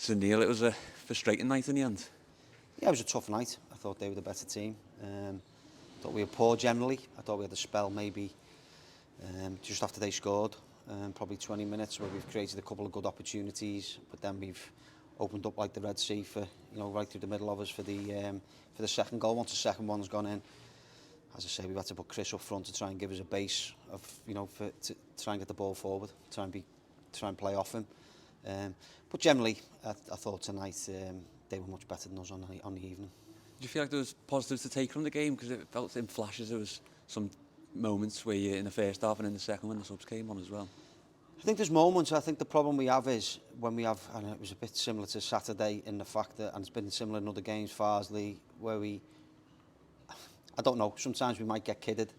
So Neil, it was a frustrating night in the end. Yeah, it was a tough night. I thought they were the better team. I thought we were poor generally. I thought we had a spell maybe just after they scored, probably 20 minutes where we've created a couple of good opportunities, but then we've opened up like the Red Sea for, right through the middle of us for the second goal. Once the second one's gone in, as I say, we've had to put Chris up front to try and give us a base of, to try and get the ball forward, try and play off him. But generally, I thought tonight they were much better than us on the evening. Do you feel like there was positives to take from the game? Because it felt in flashes there was some moments where you in the first half and in the second when the subs came on as well. I think there's moments. I think the problem we have is when we have, and it was a bit similar to Saturday in the fact that, and it's been similar in other games, Farsley, where I don't know, sometimes we might get kidded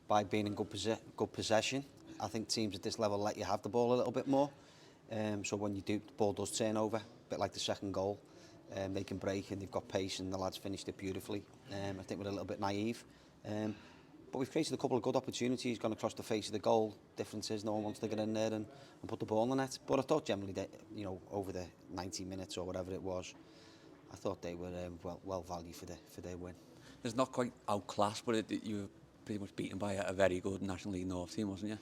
by being in good possession. I think teams at this level let you have the ball a little bit more. So when you do, the ball does turn over, a bit like the second goal. They can break and they've got pace and the lads finished it beautifully. I think we're a little bit naive. But we've created a couple of good opportunities, gone across the face of the goal. Difference is no one wants to get in there and put the ball in the net. But I thought generally that, over the 90 minutes or whatever it was, I thought they were well valued for their win. It's not quite outclassed, but you were pretty much beaten by a very good National League North team, wasn't you?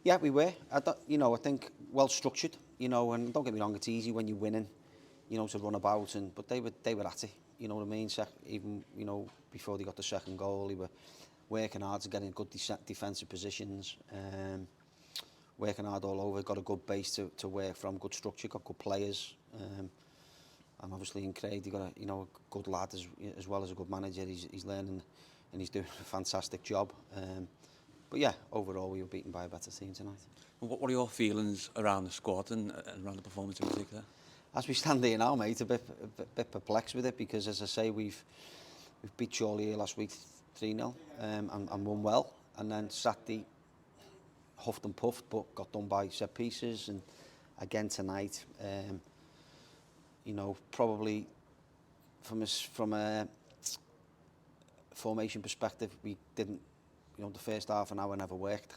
Yeah, we were. I think well structured. And don't get me wrong, it's easy when you're winning, to run about. But they were at it. You know what I mean? Even before they got the second goal, they were working hard to get in good defensive positions. Working hard all over. Got a good base to work from. Good structure. Got good players. And obviously in Craig, they got a good lad as well as a good manager. He's learning and he's doing a fantastic job. But yeah, overall we were beaten by a better team tonight. What are your feelings around the squad and around the performance in particular? As we stand here now, mate, a bit perplexed with it because, as I say, we've beat Chorley here last week 3-0 and won well. And then Saturday, huffed and puffed, but got done by set pieces. And again tonight, probably from a formation perspective, we didn't. The first half an hour never worked.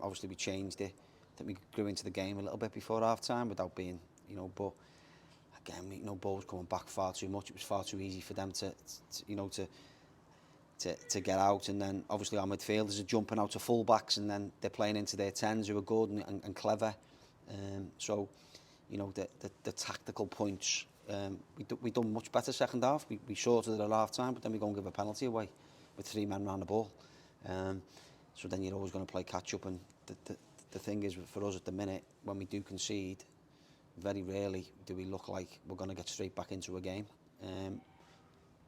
Obviously, we changed it. I think we grew into the game a little bit before half time without being, but again, ball was coming back far too much. It was far too easy for them to get out. And then obviously our midfielders are jumping out to full-backs and then they're playing into their 10s who are good and clever. So, the tactical points, we done much better second half. We shorted it at half time, but then we go and give a penalty away with 3 men around the ball. So then you're always going to play catch up, and the thing is for us at the minute, when we do concede, very rarely do we look like we're going to get straight back into a game.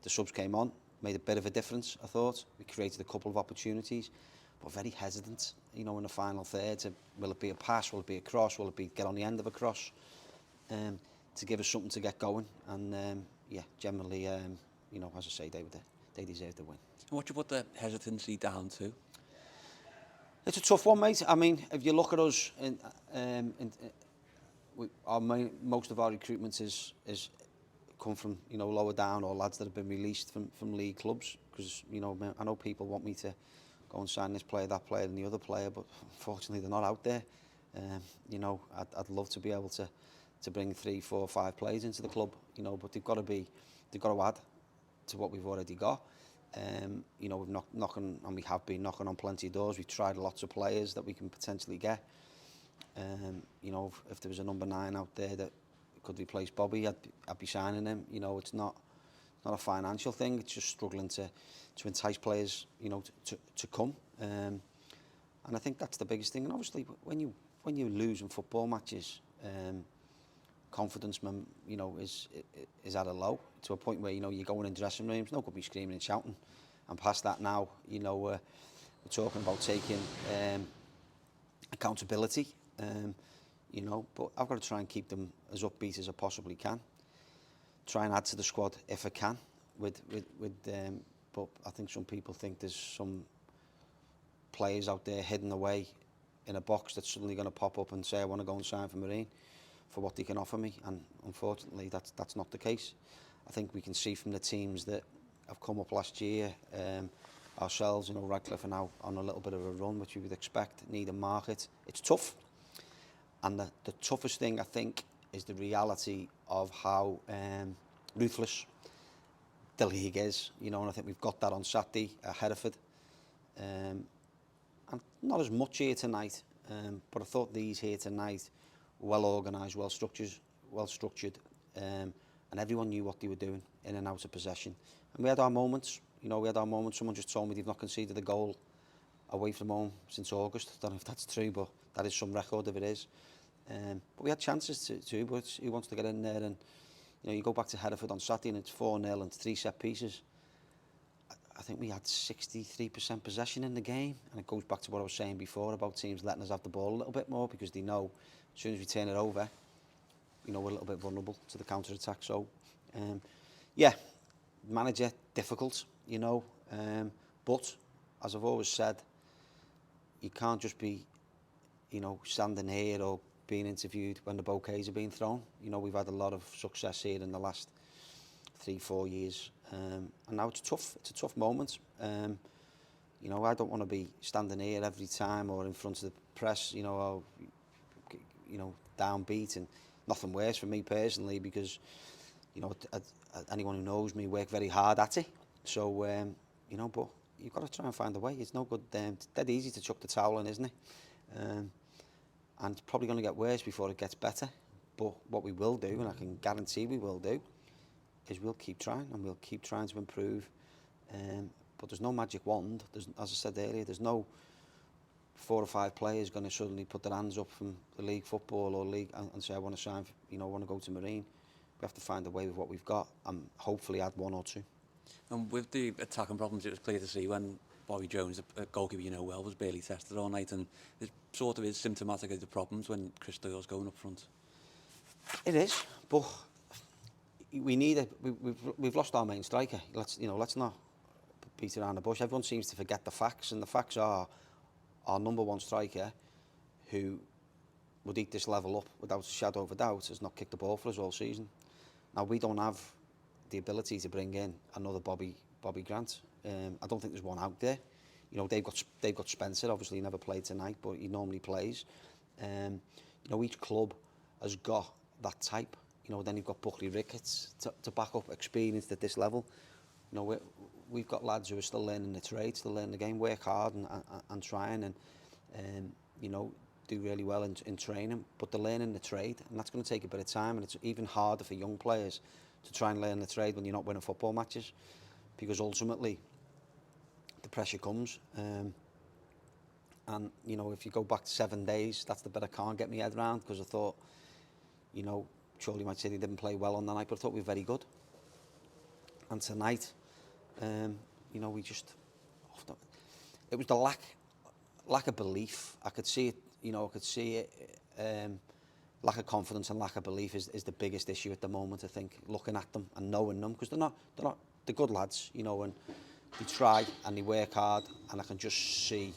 The subs came on, made a bit of a difference, I thought. We created a couple of opportunities, but very hesitant, in the final third. Will it be a pass, will it be a cross, will it be get on the end of a cross, to give us something to get going. And generally, as I say, they deserve the win. And what do you put the hesitancy down to? It's a tough one, mate. I mean, if you look at us, most of our recruitment is come from lower down or lads that have been released from league clubs. Because I know people want me to go and sign this player, that player, and the other player, but unfortunately they're not out there. I'd love to be able to bring 3, 4, 5 players into the club. But they've got to add to what we've already got. We've we have been knocking on plenty of doors. We've tried lots of players that we can potentially get. If there was a number 9 out there that could replace Bobby, I'd be signing him. It's not a financial thing. It's just struggling to entice players, to come. And I think that's the biggest thing. And obviously, when you lose in football matches, confidence, is at a low, to a point where you're going in dressing rooms. No good be screaming and shouting. And past that now, we're talking about taking accountability. But I've got to try and keep them as upbeat as I possibly can. Try and add to the squad if I can. But I think some people think there's some players out there hidden away in a box that's suddenly going to pop up and say, I want to go and sign for Marine for what they can offer me. And unfortunately, that's not the case. I think we can see from the teams that have come up last year, ourselves, Radcliffe are now on a little bit of a run, which we would expect, need a market. It's tough. And the toughest thing, I think, is the reality of how ruthless the league is, you know, and I think we've got that on Saturday at Hereford. And not as much here tonight, but I thought these here tonight were well organised, well structured, and everyone knew what they were doing in and out of possession. And we had our moments, you know, Someone just told me they've not conceded a goal away from home since August. I don't know if that's true, but that is some record if it is. But we had chances too, but who wants to get in there? And you know, you go back to Hereford on Saturday and it's 4-0 and 3 set pieces. I think we had 63% possession in the game, and it goes back to what I was saying before about teams letting us have the ball a little bit more because they know as soon as we turn it over, you know, we're a little bit vulnerable to the counter-attack. So, yeah, manager, difficult, you know, but as I've always said, you can't just be, you know, standing here or being interviewed when the bouquets are being thrown. You know, we've had a lot of success here in the last 3-4 years, and now it's a tough moment. You know, I don't want to be standing here every time or in front of the press, you know, downbeat, and nothing worse for me personally because, you know, anyone who knows me work very hard at it. So, you know, but you've got to try and find a way. It's no good. It's dead easy to chuck the towel in, isn't it? And it's probably going to get worse before it gets better. But what we will do, and I can guarantee we will do, is we'll keep trying and we'll keep trying to improve. But there's no magic wand. As I said earlier, there's no 4 or 5 players going to suddenly put their hands up from the league football or league and say, I want to sign, I want to go to Marine. We have to find a way with what we've got and hopefully add 1 or 2. And with the attacking problems, it was clear to see when Bobby Jones, a goalkeeper you know well, was barely tested all night, and it sort of is symptomatic of the problems when Chris Doyle's going up front. It is, but we need it. We've lost our main striker. Let's not beat around the bush. Everyone seems to forget the facts, and the facts are our number 1 striker, who would eat this level up without a shadow of a doubt, has not kicked the ball for us all season. Now we don't have the ability to bring in another Bobby Grant. I don't think there's one out there. You know, they've got Spencer. Obviously, he never played tonight, but he normally plays. You know, each club has got that type. You know, then you've got Buckley Ricketts to back up experience at this level. You know, we've got lads who are still learning the trade, still learning the game, work hard and trying, and you know, do really well in training. But they're learning the trade, and that's going to take a bit of time. And it's even harder for young players to try and learn the trade when you're not winning football matches, because ultimately the pressure comes. And you know, if you go back to 7 days, that's the bit I can't get my head around, because I thought, you know, surely might say they didn't play well on the night, but I thought we were very good. And tonight, you know, it was the lack of belief. I could see it, you know, lack of confidence and lack of belief is the biggest issue at the moment, I think, looking at them and knowing them, because they're good lads, you know, and they try and they work hard, and I can just see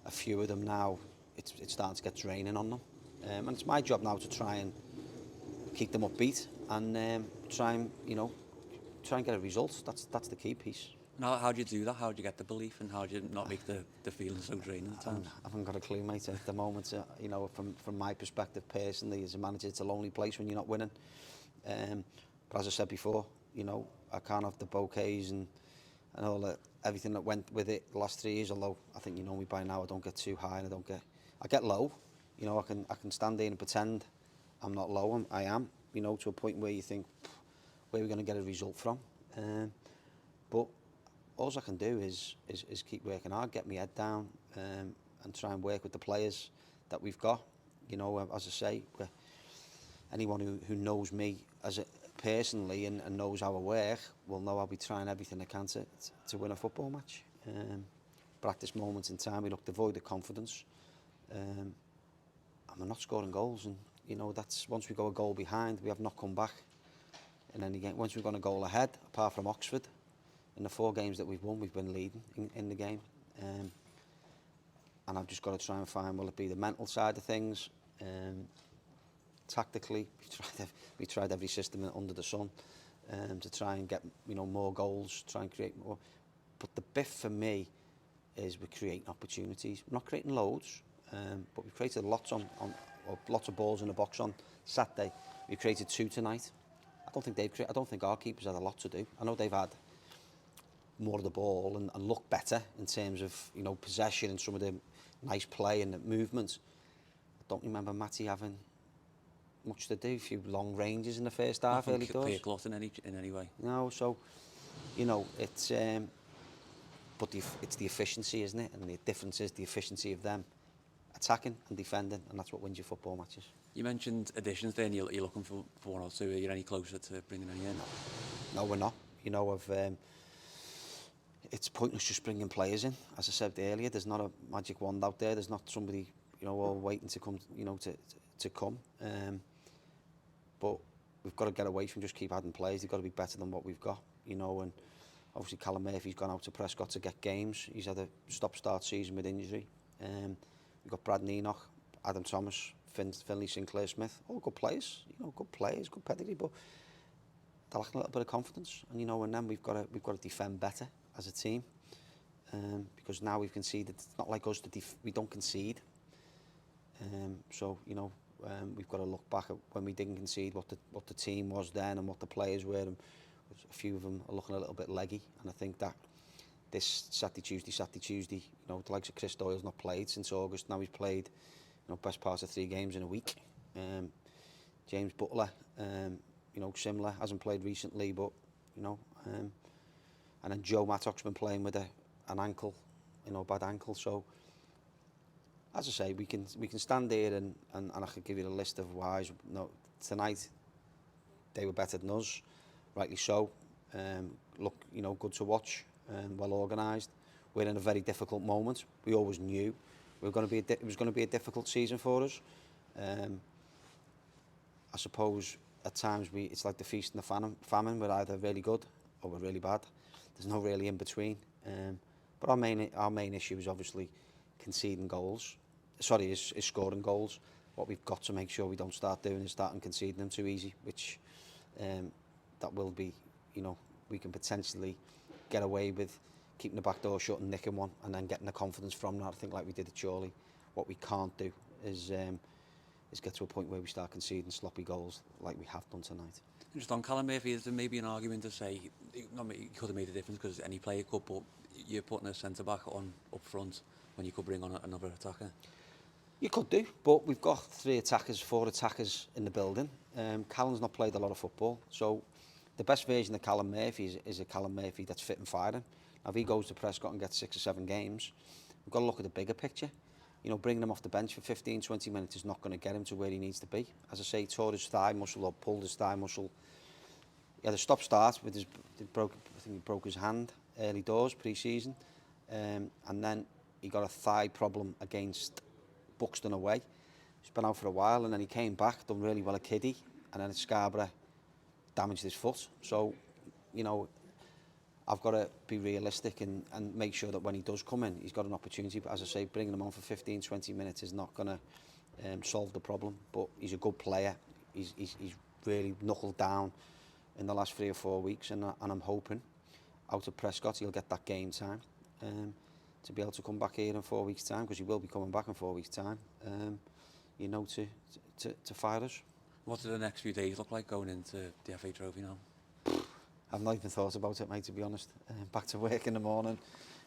a few of them now, it's starting to get draining on them. And it's my job now to try and keep them upbeat and try and get a result. That's the key piece. Now, how do you do that? How do you get the belief, and how do you not make the feeling so draining at times? I haven't got a clue, mate, at the moment. You know, from my perspective personally, as a manager, it's a lonely place when you're not winning. But as I said before, you know, I can't have the bouquets and all everything that went with it the last 3 years. Although I think you know me by now, I don't get too high and I get low. You know, I can stand there and pretend I'm not low. I am. You know, to a point where you think, where are we going to get a result from? But all I can do is keep working hard, get my head down, and try and work with the players that we've got. You know, as I say, anyone who knows me personally and knows how I work will know I'll be trying everything I can to win a football match. But at this moment in time, we look devoid of confidence, and we're not scoring goals. And you know, that's once we go a goal behind, we have not come back in any game. Once we've gone a goal ahead, apart from Oxford, in the 4 games that we've won, we've been leading in the game. And I've just got to try and find, will it be the mental side of things? Tactically, we tried every system under the sun to try and get, you know, more goals, try and create more. But the bit for me is we're creating opportunities. We're not creating loads, but we've created lots of balls in the box on Saturday. We created 2 tonight. I don't think our keepers had a lot to do. I know they've had more of the ball and look better in terms of, you know, possession and some of the nice play and the movement. I don't remember Matty having much to do. A few long ranges in the first half, early doors. Clear cloth in any way. No, so, you know, it's but it's the efficiency, isn't it? And the difference is the efficiency of them attacking and defending, and that's what wins your football matches. You mentioned additions there, and you're looking for one or two. Are you any closer to bringing any in? No, we're not. You know, it's pointless just bringing players in. As I said earlier, there's not a magic wand out there. There's not somebody, you know, all waiting to come, you know, to come. But we've got to get away from just keep adding players. They've got to be better than what we've got, you know. And obviously Callum Murphy's gone out to Prescott to get games. He's had a stop-start season with injury. We've got Brad Enoch, Adam Thomas, Finley Sinclair-Smith, all good players, you know, good players, good pedigree, but they're lacking a little bit of confidence. And you know, and then we've got to defend better as a team, because now we've conceded. It's not like us we don't concede. So you know, we've got to look back at when we didn't concede, what the team was then and what the players were. And a few of them are looking a little bit leggy, and I think that this Saturday, Tuesday, you know, the likes of Chris Doyle's not played since August. Now he's played, you know, best part of 3 games in a week. James Butler, you know, similar, hasn't played recently, but you know, and then Joe Mattock's been playing with an ankle, you know, bad ankle. So as I say, we can stand there and I could give you the list of whys. No, tonight they were better than us, rightly so. Look, you know, good to watch, well organised. We're in a very difficult moment. We always knew it was going to be a difficult season for us. I suppose at times it's like the feast and the famine. We're either really good or we're really bad. There's no really in between. But our main issue is obviously conceding goals. Sorry, is scoring goals. What we've got to make sure we don't start doing is starting conceding them too easy, which that will be, you know, we can potentially get away with keeping the back door shut and nicking one and then getting the confidence from that. I think like we did at Chorley. What we can't do is get to a point where we start conceding sloppy goals like we have done tonight. Just on Callum Murphy, is there maybe an argument to say, not he could have made a difference because any player could, but you're putting a centre-back on up front when you could bring on another attacker? You could do, but we've got 4 attackers in the building. Callum's not played a lot of football, so the best version of Callum Murphy is a Callum Murphy that's fit and firing. Now, if he goes to Prescott and gets 6 or 7 games, we've got to look at the bigger picture. You know, bringing him off the bench for 15, 20 minutes is not going to get him to where he needs to be. As I say, he tore his thigh muscle or pulled his thigh muscle. He had a stop-start with I think he broke his hand early doors, pre-season. And then he got a thigh problem against Buxton away. He's been out for a while, and then he came back, done really well at Kiddie, and then at Scarborough damaged his foot. So, you know, I've got to be realistic and make sure that when he does come in, he's got an opportunity. But as I say, bringing him on for 15, 20 minutes is not going to solve the problem. But he's a good player. He's really knuckled down in the last 3 or 4 weeks, and I'm hoping out of Prescott he'll get that game time to be able to come back here in 4 weeks' time, because he will be coming back in 4 weeks' time. You know, to fire us. What do the next few days look like going into the FA Trophy now? I've not even thought about it, mate, to be honest. Back to work in the morning.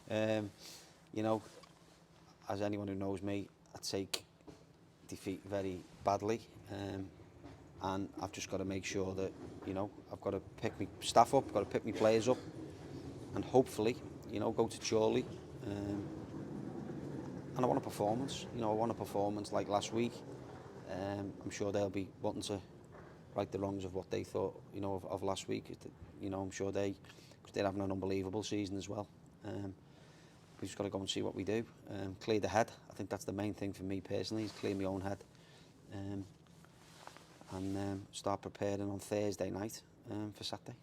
You know, as anyone who knows me, I take defeat very badly. And I've just got to make sure that, you know, I've got to pick my staff up, got to pick my players up, and hopefully, you know, go to Chorley. And I want a performance. You know, I want a performance like last week. I'm sure they'll be wanting to right the wrongs of what they thought, you know, of last week. You know, I'm sure because they're having an unbelievable season as well. We've just got to go and see what we do. Clear the head. I think that's the main thing for me personally, is clear my own head. And start preparing on Thursday night for Saturday.